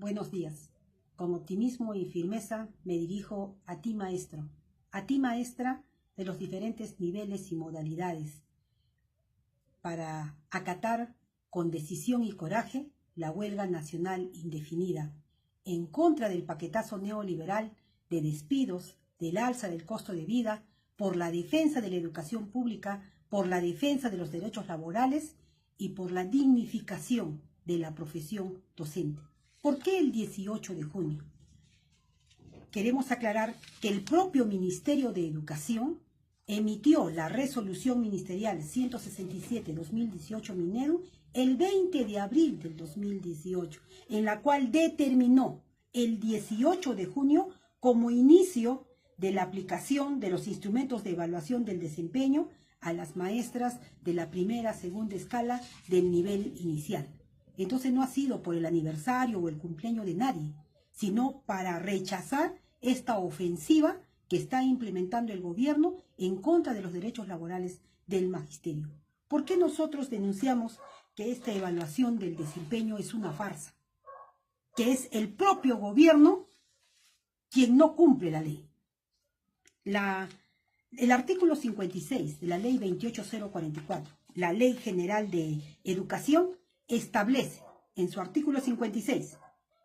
Buenos días. Con optimismo y firmeza me dirijo a ti, maestro, a ti, maestra, de los diferentes niveles y modalidades, para acatar con decisión y coraje la huelga nacional indefinida, en contra del paquetazo neoliberal de despidos, del alza del costo de vida, por la defensa de la educación pública, por la defensa de los derechos laborales y por la dignificación de la profesión docente. ¿Por qué el 18 de junio? Queremos aclarar que el propio Ministerio de Educación emitió la resolución ministerial 167-2018 Minedu el 20 de abril del 2018, en la cual determinó el 18 de junio como inicio de la aplicación de los instrumentos de evaluación del desempeño a las maestras de la primera, segunda escala del nivel inicial. Entonces no ha sido por el aniversario o el cumpleaños de nadie, sino para rechazar esta ofensiva que está implementando el gobierno en contra de los derechos laborales del magisterio. ¿Por qué nosotros denunciamos que esta evaluación del desempeño es una farsa? Que es el propio gobierno quien no cumple la ley. El artículo 56 de la ley 28044, la Ley General de Educación, establece en su artículo 56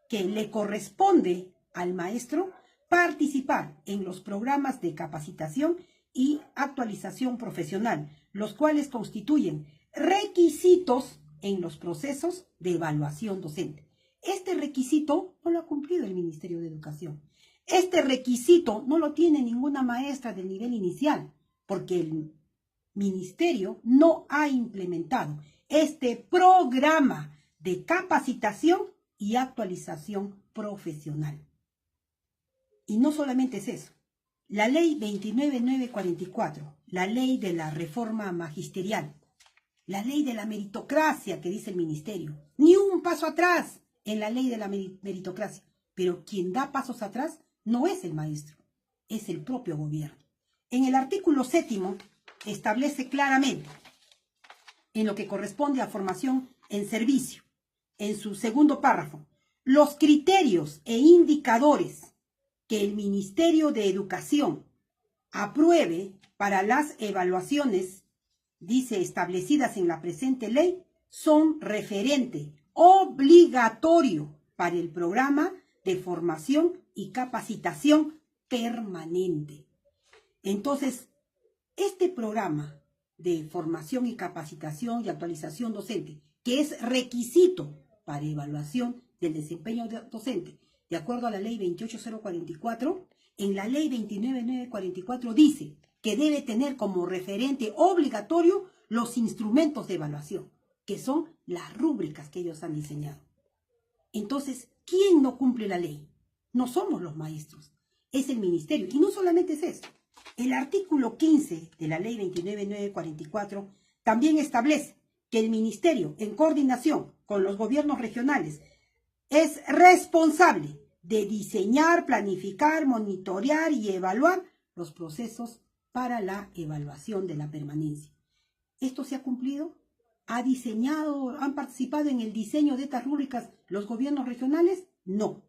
que le corresponde al maestro participar en los programas de capacitación y actualización profesional, los cuales constituyen requisitos en los procesos de evaluación docente. Este requisito no lo ha cumplido el Ministerio de Educación. Este requisito no lo tiene ninguna maestra del nivel inicial, porque el Ministerio no ha implementado este programa de capacitación y actualización profesional. Y no solamente es eso. La ley 29944, la ley de la reforma magisterial, la ley de la meritocracia que dice el Ministerio, ni un paso atrás en la ley de la meritocracia. Pero quien da pasos atrás no es el maestro, es el propio gobierno. En el artículo 7 establece claramente, en lo que corresponde a formación en servicio, en su segundo párrafo, los criterios e indicadores que el Ministerio de Educación apruebe para las evaluaciones, dice, establecidas en la presente ley, son referente obligatorio para el programa de formación y capacitación permanente. Entonces, este programa de formación y capacitación y actualización docente, que es requisito para evaluación del desempeño docente, de acuerdo a la ley 28044, en la ley 29944 dice que debe tener como referente obligatorio los instrumentos de evaluación, que son las rúbricas que ellos han diseñado. Entonces, ¿quién no cumple la ley? No somos los maestros, es el ministerio. Y no solamente es eso. El artículo 15 de la ley 29944 también establece que el ministerio, en coordinación con los gobiernos regionales, es responsable de diseñar, planificar, monitorear y evaluar los procesos para la evaluación de la permanencia. ¿Esto se ha cumplido? ¿Ha diseñado, han participado en el diseño de estas rúbricas los gobiernos regionales? No.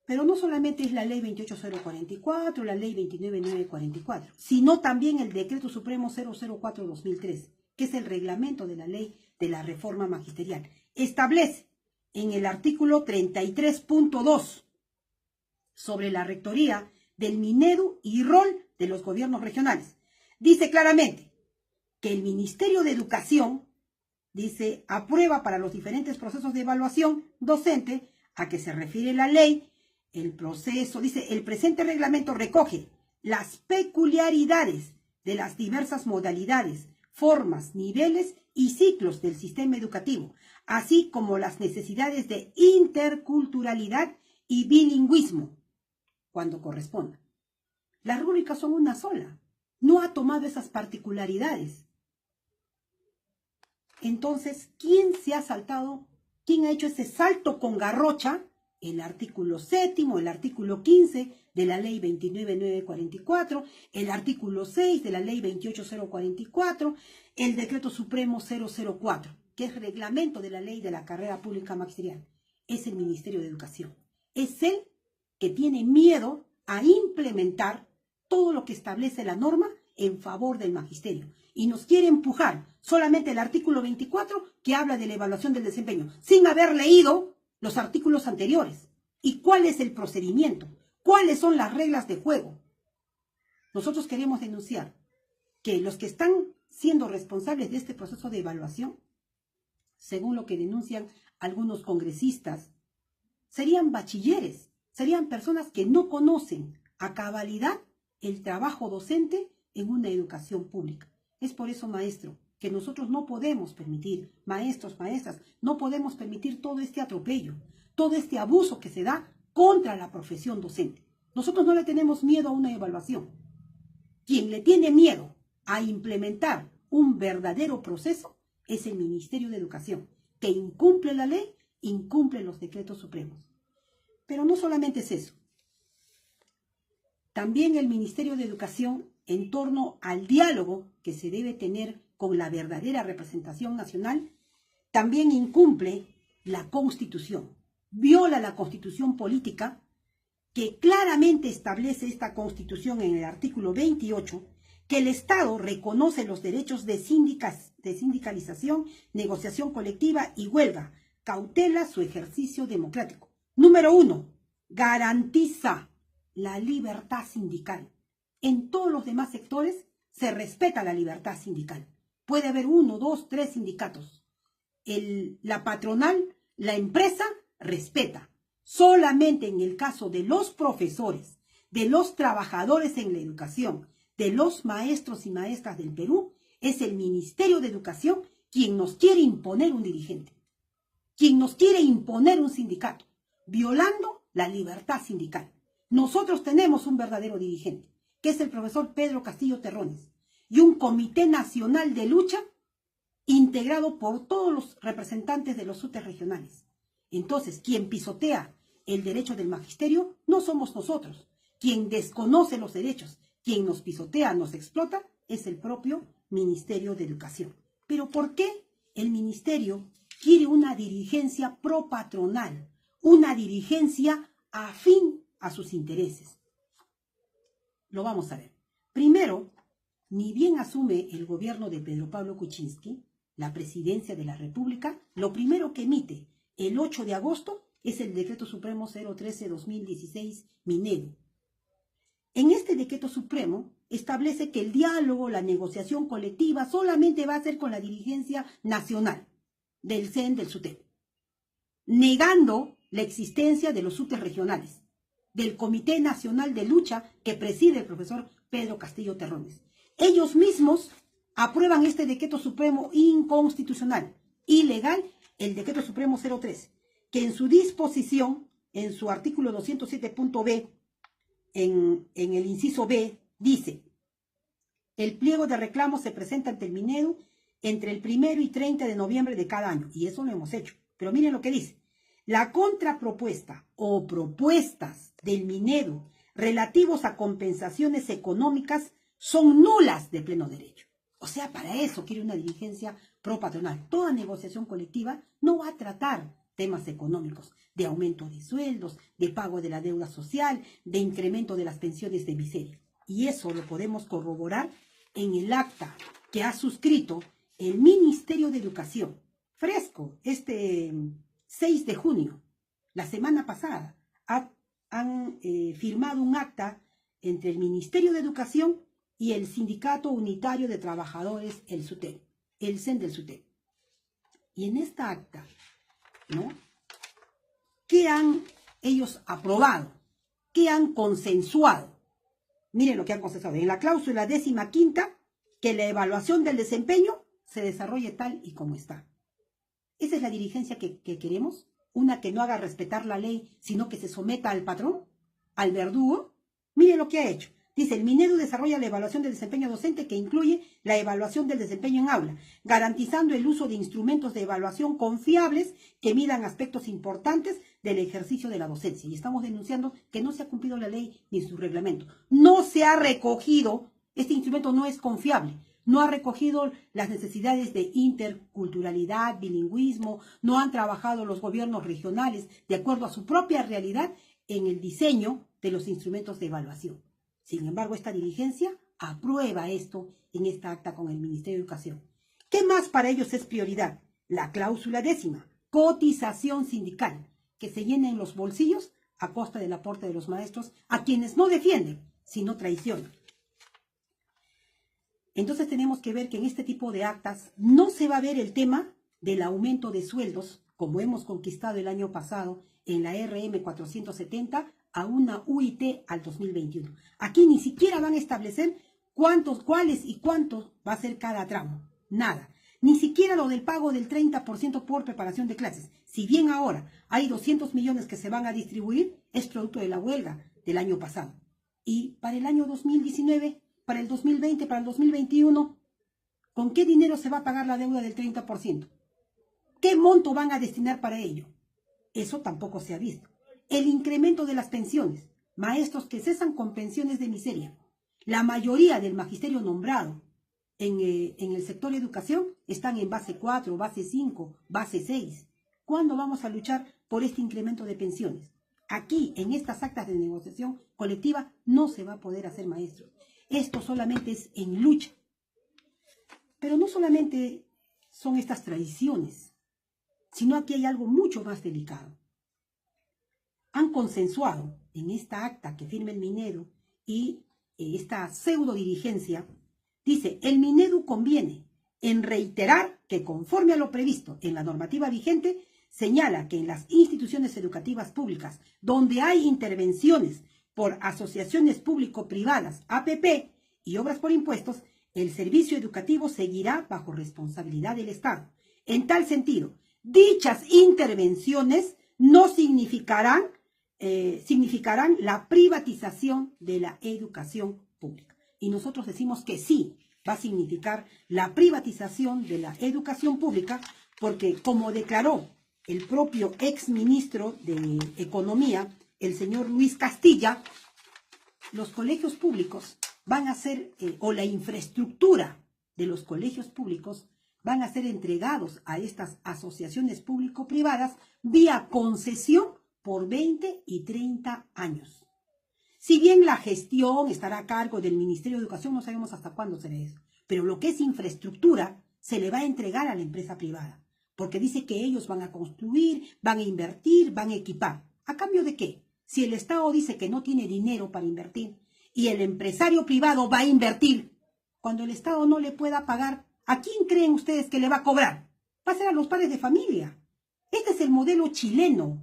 Pero no solamente es la ley 28044, la ley 29944, sino también el Decreto Supremo 004-2003, que es el reglamento de la ley de la reforma magisterial. Establece en el artículo 33.2 sobre la rectoría del Minedu y rol de los gobiernos regionales. Dice claramente que el Ministerio de Educación, dice, aprueba para los diferentes procesos de evaluación docente a que se refiere la ley, el proceso, dice, el presente reglamento recoge las peculiaridades de las diversas modalidades, formas, niveles y ciclos del sistema educativo, así como las necesidades de interculturalidad y bilingüismo, cuando corresponda. Las rúbricas son una sola, no ha tomado esas particularidades. Entonces, ¿quién se ha saltado? ¿Quién ha hecho ese salto con garrocha? El artículo 7, el artículo 15 de la ley 29944, el artículo 6 de la ley 28044, el decreto supremo 004, que es reglamento de la ley de la carrera pública magisterial. es el Ministerio de Educación. Es él que tiene miedo a implementar todo lo que establece la norma en favor del magisterio. Y nos quiere empujar solamente el artículo 24 que habla de la evaluación del desempeño, sin haber leído los artículos anteriores. ¿Y cuál es el procedimiento? ¿Cuáles son las reglas de juego? Nosotros queremos denunciar que los que están siendo responsables de este proceso de evaluación, según lo que denuncian algunos congresistas, serían bachilleres, serían personas que no conocen a cabalidad el trabajo docente en una educación pública. Es por eso, maestro, que nosotros no podemos permitir, maestros, maestras, no podemos permitir todo este atropello, todo este abuso que se da contra la profesión docente. Nosotros no le tenemos miedo a una evaluación. Quien le tiene miedo a implementar un verdadero proceso es el Ministerio de Educación, que incumple la ley, incumple los decretos supremos. Pero no solamente es eso. También el Ministerio de Educación, en torno al diálogo que se debe tener con la verdadera representación nacional, también incumple la Constitución, viola la Constitución política, que claramente establece esta Constitución en el artículo 28, que el Estado reconoce los derechos de sindicalización, negociación colectiva y huelga, cautela su ejercicio democrático. Número 1, garantiza la libertad sindical. En todos los demás sectores se respeta la libertad sindical. Puede haber 1, 2, 3 sindicatos. La patronal, la empresa, respeta. Solamente en el caso de los profesores, de los trabajadores en la educación, de los maestros y maestras del Perú, es el Ministerio de Educación quien nos quiere imponer un dirigente, quien nos quiere imponer un sindicato, violando la libertad sindical. Nosotros tenemos un verdadero dirigente, que es el profesor Pedro Castillo Terrones, y un comité nacional de lucha integrado por todos los representantes de los SUTES regionales. Entonces, quien pisotea el derecho del magisterio no somos nosotros. Quien desconoce los derechos, quien nos pisotea, nos explota, es el propio Ministerio de Educación. Pero ¿por qué el ministerio quiere una dirigencia propatronal, una dirigencia afín a sus intereses? Lo vamos a ver. Primero, ni bien asume el gobierno de Pedro Pablo Kuczynski la presidencia de la República, lo primero que emite el 8 de agosto es el Decreto Supremo 013-2016 Minedu. En este Decreto Supremo establece que el diálogo, la negociación colectiva solamente va a ser con la dirigencia nacional del CEN, del SUTEP, negando la existencia de los SUTES regionales, del Comité Nacional de Lucha que preside el profesor Pedro Castillo Terrones. Ellos mismos aprueban este Decreto Supremo inconstitucional, ilegal, el Decreto Supremo 013, que en su disposición, en su artículo 207.b, en el inciso B, dice: el pliego de reclamos se presenta ante el Minedu entre el 1 y 30 de noviembre de cada año. Y eso lo hemos hecho. Pero miren lo que dice: la contrapropuesta o propuestas del Minedu relativos a compensaciones económicas son nulas de pleno derecho. O sea, para eso quiere una dirigencia propatronal. Toda negociación colectiva no va a tratar temas económicos, de aumento de sueldos, de pago de la deuda social, de incremento de las pensiones de miseria. Y eso lo podemos corroborar en el acta que ha suscrito el Ministerio de Educación. Fresco, este 6 de junio, la semana pasada, han firmado un acta entre el Ministerio de Educación y el Sindicato Unitario de Trabajadores, el SUTEP, el CEN del SUTEP. Y en esta acta, ¿no?, ¿qué han ellos aprobado? ¿Qué han consensuado? Miren lo que han consensuado. En la cláusula 15ª, que la evaluación del desempeño se desarrolle tal y como está. ¿Esa es la dirigencia que queremos? ¿Una que no haga respetar la ley, sino que se someta al patrón, al verdugo? Miren lo que ha hecho. Dice: el Minedu desarrolla la evaluación del desempeño docente, que incluye la evaluación del desempeño en aula, garantizando el uso de instrumentos de evaluación confiables que midan aspectos importantes del ejercicio de la docencia. Y estamos denunciando que no se ha cumplido la ley ni su reglamento. No se ha recogido, este instrumento no es confiable. no ha recogido las necesidades de interculturalidad, bilingüismo, no han trabajado los gobiernos regionales de acuerdo a su propia realidad en el diseño de los instrumentos de evaluación. Sin embargo, esta dirigencia aprueba esto en esta acta con el Ministerio de Educación. ¿Qué más para ellos es prioridad? La cláusula 10ª, cotización sindical, que se llenen los bolsillos a costa del aporte de los maestros, a quienes no defienden, sino traicionan. Entonces tenemos que ver que en este tipo de actas no se va a ver el tema del aumento de sueldos, como hemos conquistado el año pasado en la RM 470 a una UIT al 2021. Aquí ni siquiera van a establecer cuáles y cuántos va a ser cada tramo. Nada. Ni siquiera lo del pago del 30% por preparación de clases. Si bien ahora hay 200 millones que se van a distribuir, es producto de la huelga del año pasado. Y para el año 2019, para el 2020, para el 2021, ¿con qué dinero se va a pagar la deuda del 30%? ¿Qué monto van a destinar para ello? Eso tampoco se ha visto. El incremento de las pensiones, maestros que cesan con pensiones de miseria. La mayoría del magisterio nombrado en el sector educación están en base 4, base 5, base 6. ¿Cuándo vamos a luchar por este incremento de pensiones? Aquí, en estas actas de negociación colectiva, no se va a poder hacer maestros. Esto solamente es en lucha. Pero no solamente son estas tradiciones, sino aquí hay algo mucho más delicado. Han consensuado en esta acta que firma el Minedu y esta pseudo dirigencia, dice, el Minedu conviene en reiterar que conforme a lo previsto en la normativa vigente, señala que en las instituciones educativas públicas donde hay intervenciones por asociaciones público-privadas, APP, y obras por impuestos, el servicio educativo seguirá bajo responsabilidad del Estado. En tal sentido, dichas intervenciones no significarán la privatización de la educación pública. Y nosotros decimos que sí, va a significar la privatización de la educación pública, porque como declaró el propio exministro de Economía, el señor Luis Castilla, los colegios públicos van a ser, o la infraestructura de los colegios públicos van a ser entregados a estas asociaciones público-privadas vía concesión por 20 y 30 años. Si bien la gestión estará a cargo del Ministerio de Educación, no sabemos hasta cuándo será eso, pero lo que es infraestructura se le va a entregar a la empresa privada, porque dice que ellos van a construir, van a invertir, van a equipar. ¿A cambio de qué? Si el Estado dice que no tiene dinero para invertir y el empresario privado va a invertir, cuando el Estado no le pueda pagar, ¿a quién creen ustedes que le va a cobrar? Va a ser a los padres de familia. Este es el modelo chileno.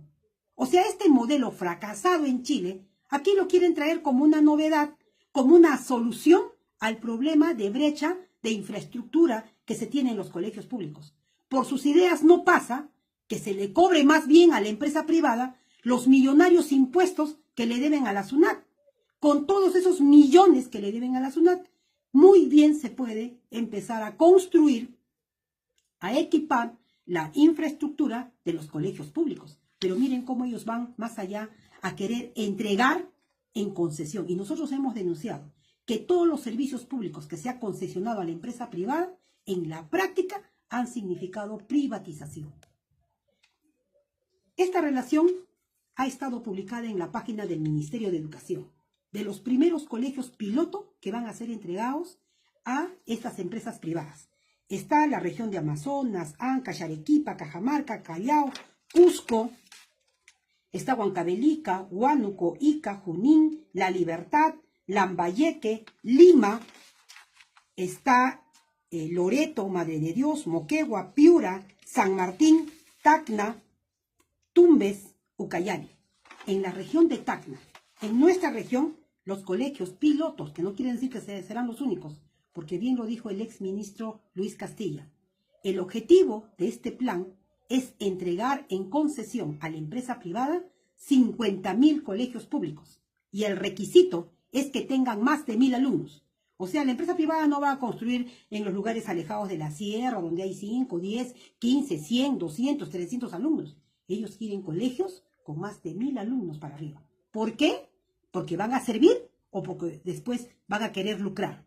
O sea, este modelo fracasado en Chile, aquí lo quieren traer como una novedad, como una solución al problema de brecha de infraestructura que se tiene en los colegios públicos. Por sus ideas no pasa que se le cobre más bien a la empresa privada los millonarios impuestos que le deben a la SUNAT. Con todos esos millones que le deben a la SUNAT, muy bien se puede empezar a construir, a equipar la infraestructura de los colegios públicos. Pero miren cómo ellos van más allá a querer entregar en concesión. Y nosotros hemos denunciado que todos los servicios públicos que se ha concesionado a la empresa privada, en la práctica han significado privatización. Esta relación ha estado publicada en la página del Ministerio de Educación, de los primeros colegios piloto que van a ser entregados a estas empresas privadas. Está la región de Amazonas, Ancash, Arequipa, Cajamarca, Callao, Cusco, está Huancavelica, Huánuco, Ica, Junín, La Libertad, Lambayeque, Lima, está Loreto, Madre de Dios, Moquegua, Piura, San Martín, Tacna, Tumbes, Ucayali. En la región de Tacna, en nuestra región, los colegios pilotos, que no quieren decir que serán los únicos, porque bien lo dijo el exministro Luis Castilla, el objetivo de este plan es entregar en concesión a la empresa privada 50.000 colegios públicos, y el requisito es que tengan más de 1.000 alumnos. O sea, la empresa privada no va a construir en los lugares alejados de la sierra, donde hay 5, 10, 15, 100, 200, 300 alumnos. Ellos quieren colegios con más de 1.000 alumnos para arriba. ¿Por qué? Porque van a servir o porque después van a querer lucrar.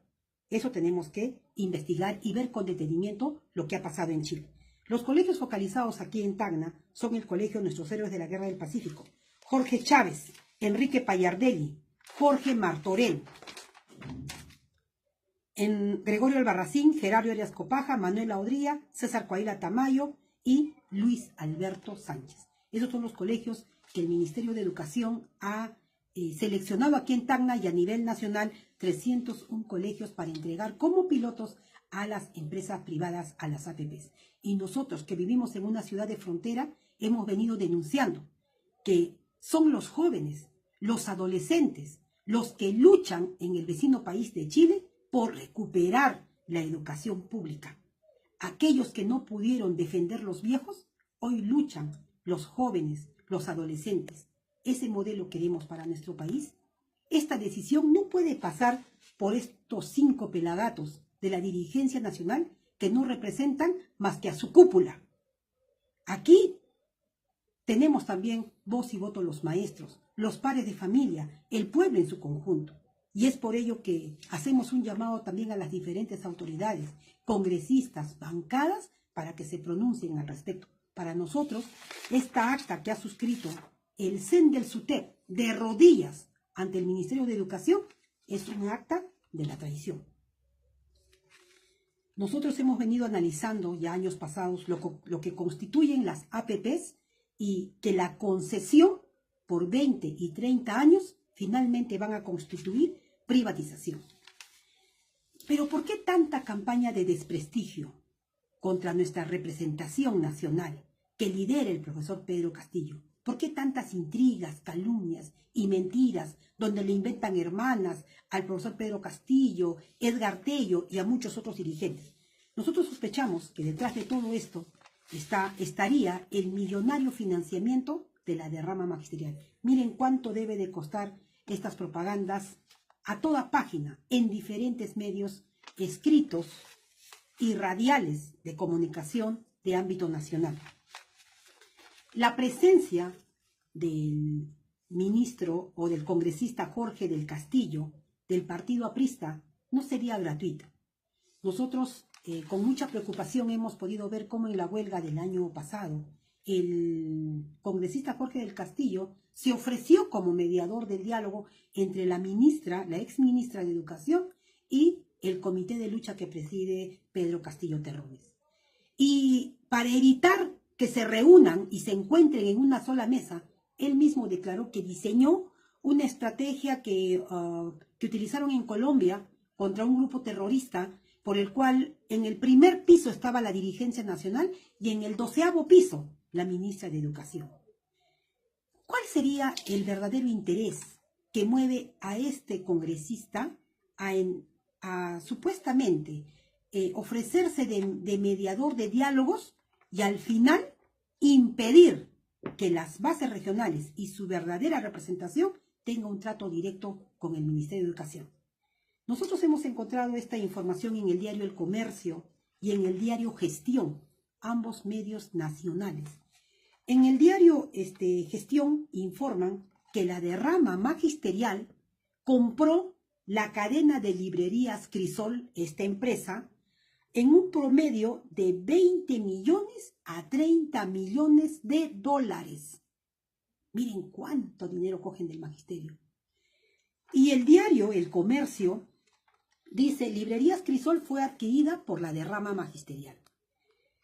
Eso tenemos que investigar y ver con detenimiento lo que ha pasado en Chile. Los colegios focalizados aquí en Tacna son el Colegio Nuestros Héroes de la Guerra del Pacífico, Jorge Chávez, Enrique Payardelli, Jorge Martorell, en Gregorio Albarracín, Gerardo Arias Copaja, Manuel Audría, César Coahuila Tamayo y Luis Alberto Sánchez. Esos son los colegios que el Ministerio de Educación ha seleccionado aquí en Tacna y a nivel nacional 301 colegios para entregar como pilotos a las empresas privadas, a las APPs. Y nosotros que vivimos en una ciudad de frontera hemos venido denunciando que son los jóvenes, los adolescentes, los que luchan en el vecino país de Chile por recuperar la educación pública. Aquellos que no pudieron defender los viejos, hoy luchan los jóvenes, los adolescentes. ¿Ese modelo queremos para nuestro país? Esta decisión no puede pasar por estos 5 pelagatos de la dirigencia nacional que no representan más que a su cúpula. Aquí tenemos también voz y voto los maestros, los padres de familia, el pueblo en su conjunto. Y es por ello que hacemos un llamado también a las diferentes autoridades, congresistas, bancadas, para que se pronuncien al respecto. Para nosotros, esta acta que ha suscrito el CEN del SUTEP de rodillas ante el Ministerio de Educación es un acta de la traición. Nosotros hemos venido analizando ya años pasados lo que constituyen las APPs y que la concesión por 20 y 30 años finalmente van a constituir privatización. Pero ¿por qué tanta campaña de desprestigio contra nuestra representación nacional que lidera el profesor Pedro Castillo? ¿Por qué tantas intrigas, calumnias y mentiras donde le inventan hermanas al profesor Pedro Castillo, Edgar Tello y a muchos otros dirigentes? Nosotros sospechamos que detrás de todo esto estaría el millonario financiamiento de la derrama magisterial. Miren cuánto debe de costar estas propagandas a toda página, en diferentes medios escritos y radiales de comunicación de ámbito nacional. La presencia del ministro o del congresista Jorge del Castillo del partido aprista no sería gratuita. Nosotros con mucha preocupación hemos podido ver cómo en la huelga del año pasado el congresista Jorge del Castillo se ofreció como mediador del diálogo entre la ex ministra de Educación y el comité de lucha que preside Pedro Castillo Terrones. Y para evitar que se reúnan y se encuentren en una sola mesa, él mismo declaró que diseñó una estrategia que utilizaron en Colombia contra un grupo terrorista, por el cual en el primer piso estaba la dirigencia nacional y en el 12º piso la ministra de Educación. ¿Cuál sería el verdadero interés que mueve a este congresista a supuestamente ofrecerse de mediador de diálogos y al final impedir que las bases regionales y su verdadera representación tengan un trato directo con el Ministerio de Educación? Nosotros hemos encontrado esta información en el diario El Comercio y en el diario Gestión, ambos medios nacionales. En el diario Gestión informan que la derrama magisterial compró la cadena de librerías Crisol, esta empresa, en un promedio de 20 millones a 30 millones de dólares. Miren cuánto dinero cogen del magisterio. Y el diario El Comercio dice: Librerías Crisol fue adquirida por la derrama magisterial.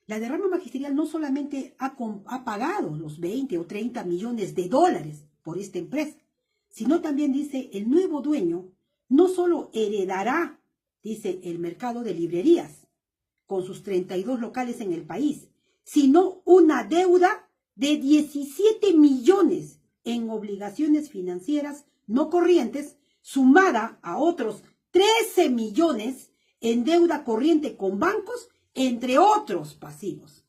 La derrama magisterial no solamente ha pagado los 20 o 30 millones de dólares por esta empresa, sino también dice el nuevo dueño no solo heredará, dice, el mercado de librerías con sus 32 locales en el país, sino una deuda de 17 millones en obligaciones financieras no corrientes, sumada a otros 13 millones en deuda corriente con bancos, entre otros pasivos.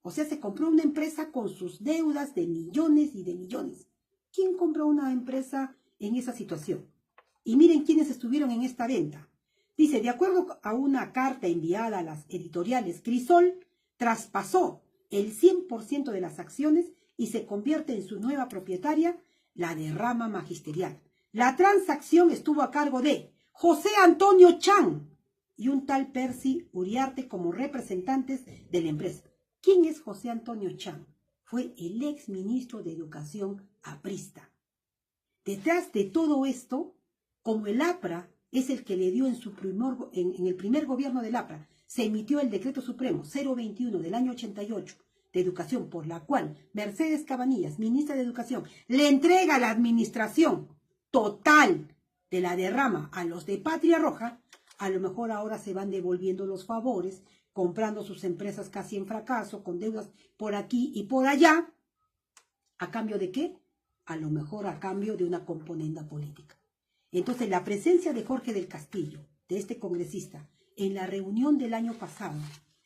O sea, se compró una empresa con sus deudas de millones y de millones. ¿Quién compró una empresa en esa situación? Y miren quiénes estuvieron en esta venta. Dice: de acuerdo a una carta enviada a las editoriales, Crisol traspasó el 100% de las acciones y se convierte en su nueva propietaria, la derrama magisterial. La transacción estuvo a cargo de José Antonio Chan, y un tal Percy Uriarte como representantes de la empresa. ¿Quién es José Antonio Chang? Fue el ex ministro de Educación aprista. Detrás de todo esto, como el APRA es el que le dio en el primer gobierno del APRA, se emitió el decreto supremo 021 del año 88 de educación, por la cual Mercedes Cabanillas, ministra de Educación, le entrega la administración total de la derrama a los de Patria Roja. A lo mejor ahora se van devolviendo los favores, comprando sus empresas casi en fracaso, con deudas por aquí y por allá. ¿A cambio de qué? A lo mejor a cambio de una componenda política. Entonces, la presencia de Jorge del Castillo, de este congresista, en la reunión del año pasado,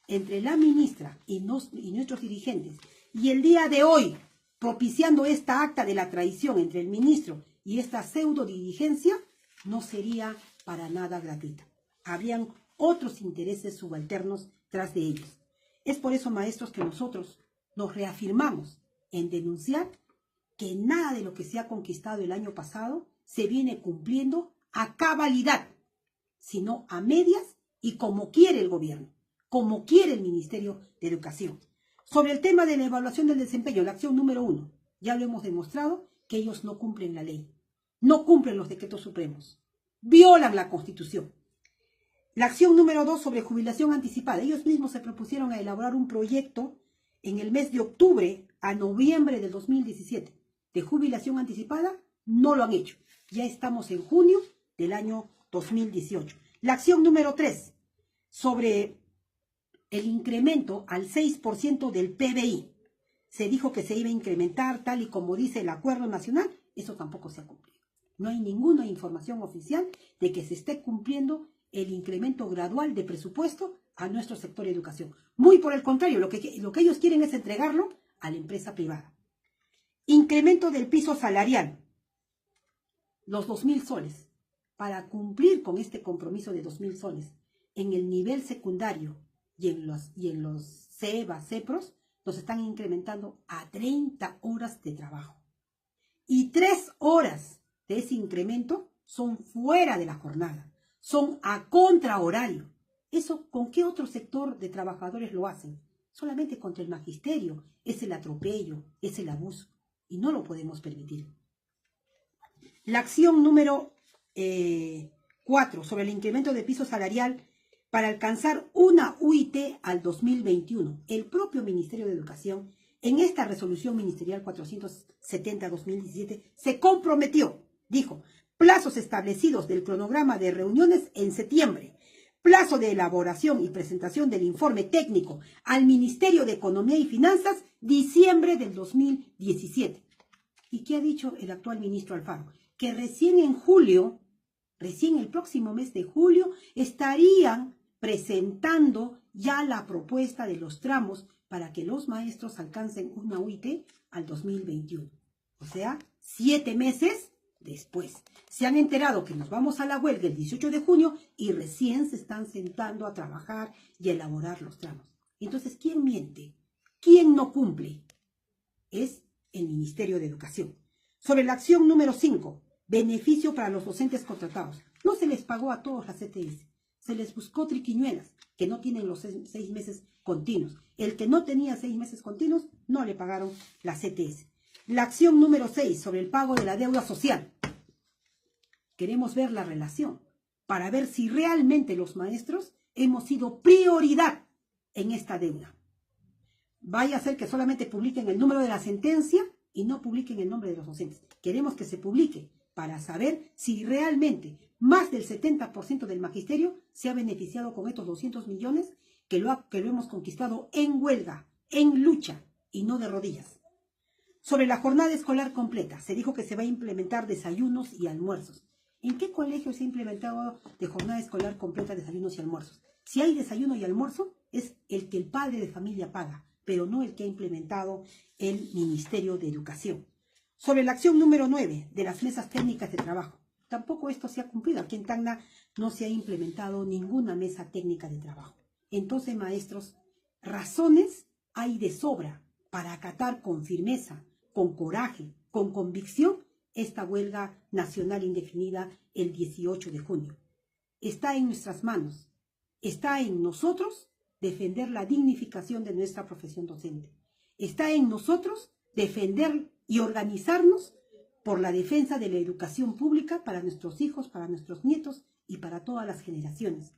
entre la ministra y nuestros dirigentes, y el día de hoy, propiciando esta acta de la traición entre el ministro y esta pseudo dirigencia, no sería para nada gratuita. Habrían otros intereses subalternos tras de ellos. Es por eso, maestros, que nosotros nos reafirmamos en denunciar que nada de lo que se ha conquistado el año pasado se viene cumpliendo a cabalidad, sino a medias y como quiere el gobierno, como quiere el Ministerio de Educación. Sobre el tema de la evaluación del desempeño, la acción número 1, ya lo hemos demostrado que ellos no cumplen la ley, no cumplen los decretos supremos, violan la Constitución. La acción número 2 sobre jubilación anticipada, ellos mismos se propusieron a elaborar un proyecto en el mes de octubre a noviembre del 2017 de jubilación anticipada, no lo han hecho. Ya estamos en junio del año 2018. La acción número 3 sobre el incremento al 6% del PBI. Se dijo que se iba a incrementar tal y como dice el acuerdo nacional, eso tampoco se ha cumplido. No hay ninguna información oficial de que se esté cumpliendo el incremento gradual de presupuesto a nuestro sector de educación. Muy por el contrario, lo que ellos quieren es entregarlo a la empresa privada. Incremento del piso salarial, los 2.000 soles. Para cumplir con este compromiso de 2.000 soles en el nivel secundario y en los CEBA, CEPROS, nos están incrementando a 30 horas de trabajo. Y 3 horas de ese incremento son fuera de la jornada, son a contrahorario. ¿Eso con qué otro sector de trabajadores lo hacen? Solamente contra el magisterio. Es el atropello, es el abuso. Y no lo podemos permitir. La acción número 4 sobre el incremento de piso salarial para alcanzar una UIT al 2021. El propio Ministerio de Educación, en esta resolución ministerial 470-2017, se comprometió, dijo, plazos establecidos del cronograma de reuniones en septiembre, plazo de elaboración y presentación del informe técnico al Ministerio de Economía y Finanzas, diciembre del 2017. ¿Y qué ha dicho el actual ministro Alfaro? Que recién en julio, recién el próximo mes de julio, estarían presentando ya la propuesta de los tramos para que los maestros alcancen una UIT al 2021. O sea, 7 meses después. Se han enterado que nos vamos a la huelga el 18 de junio y recién se están sentando a trabajar y a elaborar los tramos. Entonces, ¿quién miente? ¿Quién no cumple? Es el Ministerio de Educación. Sobre la acción número 5, beneficio para los docentes contratados. No se les pagó a todos las CTS. Se les buscó triquiñuelas que no tienen los 6 meses continuos. El que no tenía 6 meses continuos, no le pagaron la CTS. La acción número 6 sobre el pago de la deuda social. Queremos ver la relación para ver si realmente los maestros hemos sido prioridad en esta deuda. Vaya a ser que solamente publiquen el número de la sentencia y no publiquen el nombre de los docentes. Queremos que se publique para saber si realmente más del 70% del magisterio se ha beneficiado con estos 200 millones que lo hemos conquistado en huelga, en lucha y no de rodillas. Sobre la jornada escolar completa, se dijo que se va a implementar desayunos y almuerzos. ¿En qué colegio se ha implementado de jornada escolar completa desayunos y almuerzos? Si hay desayuno y almuerzo, es el que el padre de familia paga, pero no el que ha implementado el Ministerio de Educación. Sobre la acción número 9 de las mesas técnicas de trabajo, tampoco esto se ha cumplido. Aquí en Tacna no se ha implementado ninguna mesa técnica de trabajo. Entonces, maestros, razones hay de sobra para acatar con firmeza, con coraje, con convicción, esta huelga nacional indefinida el 18 de junio. Está en nuestras manos Está en nosotros defender la dignificación de nuestra profesión docente. Está en nosotros defender y organizarnos por la defensa de la educación pública para nuestros hijos, para nuestros nietos y para todas las generaciones.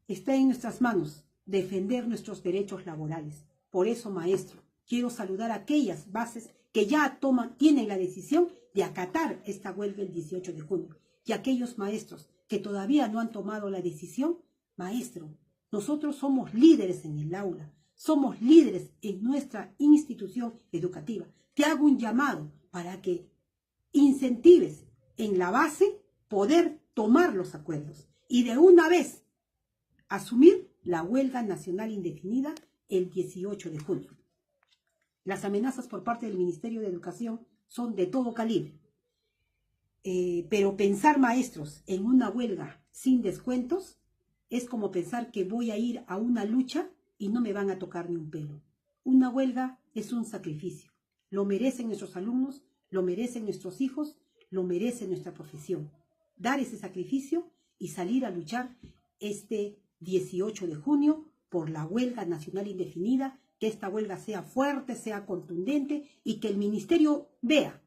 Está en nuestras manos defender nuestros derechos laborales. Por eso, maestro, quiero saludar a aquellas bases que ya tienen la decisión de acatar esta huelga el 18 de junio. Y aquellos maestros que todavía no han tomado la decisión, maestro, nosotros somos líderes en el aula, somos líderes en nuestra institución educativa. Te hago un llamado para que incentives en la base poder tomar los acuerdos y de una vez asumir la huelga nacional indefinida el 18 de junio. Las amenazas por parte del Ministerio de Educación son de todo calibre. Pero pensar, maestros, en una huelga sin descuentos es como pensar que voy a ir a una lucha y no me van a tocar ni un pelo. Una huelga es un sacrificio. Lo merecen nuestros alumnos, lo merecen nuestros hijos, lo merece nuestra profesión. Dar ese sacrificio y salir a luchar este 18 de junio por la huelga nacional indefinida, que esta huelga sea fuerte, sea contundente y que el ministerio vea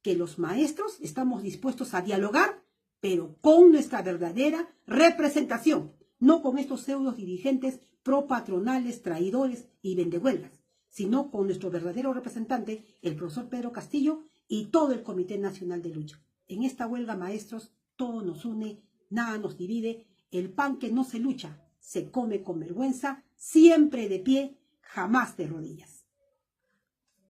que los maestros estamos dispuestos a dialogar, pero con nuestra verdadera representación, no con estos pseudos dirigentes propatronales, traidores y vendehuelgas, sino con nuestro verdadero representante, el profesor Pedro Castillo y todo el Comité Nacional de Lucha. En esta huelga, maestros, todo nos une, nada nos divide. El pan que no se lucha se come con vergüenza, siempre de pie, jamás de rodillas.